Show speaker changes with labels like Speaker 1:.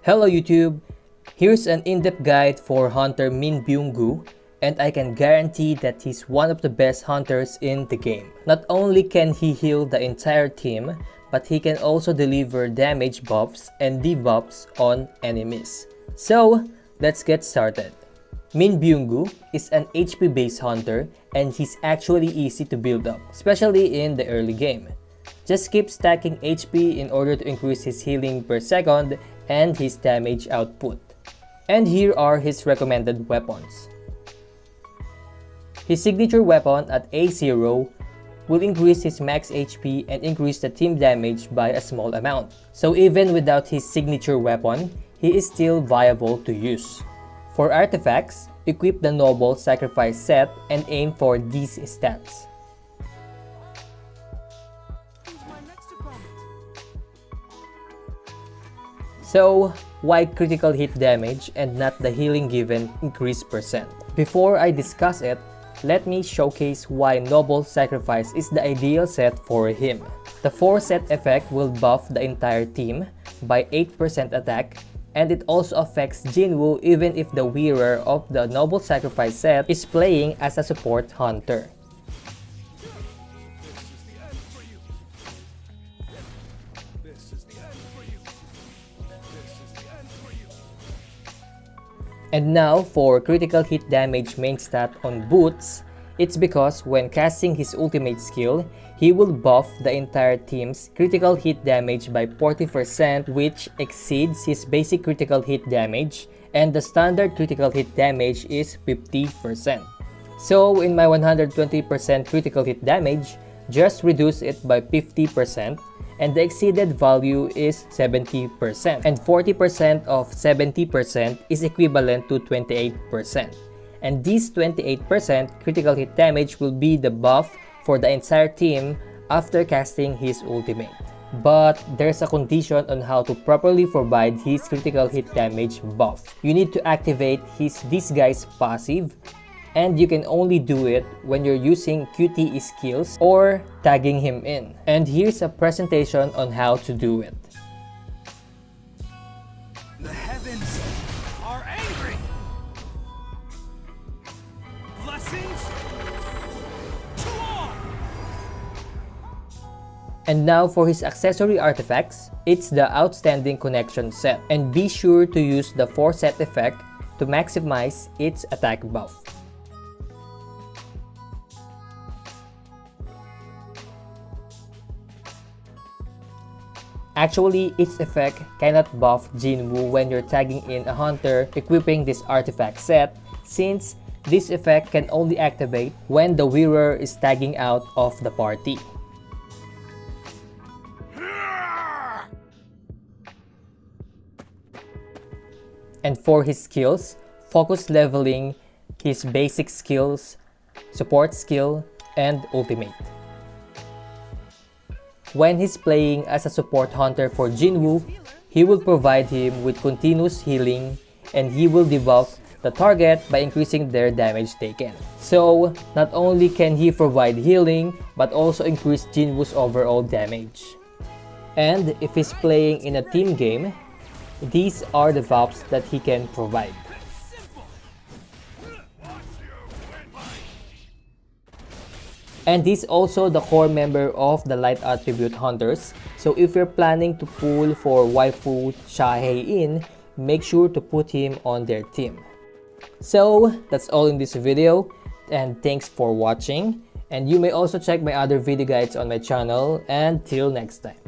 Speaker 1: Hello YouTube! Here's an in-depth guide for Hunter Min Byung-gu, and I can guarantee that he's one of the best hunters in the game. Not only can he heal the entire team, but he can also deliver damage buffs and debuffs on enemies. So, let's get started. Min Byung-gu is an HP based hunter and he's actually easy to build up, especially in the early game. Just keep stacking HP in order to increase his healing per second and his damage output. And here are his recommended weapons. His signature weapon at A0 will increase his max HP and increase the team damage by a small amount. So even without his signature weapon, he is still viable to use. For artifacts, equip the Noble Sacrifice set and aim for these stats. So, why critical hit damage and not the healing given increase percent? Before I discuss it, let me showcase why Noble Sacrifice is the ideal set for him. The 4-set effect will buff the entire team by 8% attack, and it also affects Jinwoo even if the wearer of the Noble Sacrifice set is playing as a support hunter. And now for critical hit damage main stat on Boots, it's because when casting his ultimate skill, he will buff the entire team's critical hit damage by 40%, which exceeds his basic critical hit damage, and the standard critical hit damage is 50%. So in my 120% critical hit damage, just reduce it by 50%, and the exceeded value is 70%, and 40% of 70% is equivalent to 28%. And this 28% critical hit damage will be the buff for the entire team after casting his ultimate. But there's a condition on how to properly provide his critical hit damage buff. You need to activate his Disguise passive, and you can only do it when you're using QTE skills or tagging him in. And here's a presentation on how to do it.
Speaker 2: The heavens are angry. Blessings to all.
Speaker 1: And now for his accessory artifacts, it's the Outstanding Connection set. And be sure to use the 4-set effect to maximize its attack buff. Actually, its effect cannot buff Jinwoo when you're tagging in a hunter equipping this artifact set, since this effect can only activate when the wearer is tagging out of the party. And for his skills, focus leveling his basic skills, support skill, and ultimate. When he's playing as a support hunter for Jinwoo, he will provide him with continuous healing, and he will debuff the target by increasing their damage taken. So, not only can he provide healing, but also increase Jinwoo's overall damage. And if he's playing in a team game, these are the buffs that he can provide. And he's also the core member of the Light Attribute Hunters, so if you're planning to pull for waifu Shahei in, make sure to put him on their team. So that's all in this video, and thanks for watching, and you may also check my other video guides on my channel, and till next time.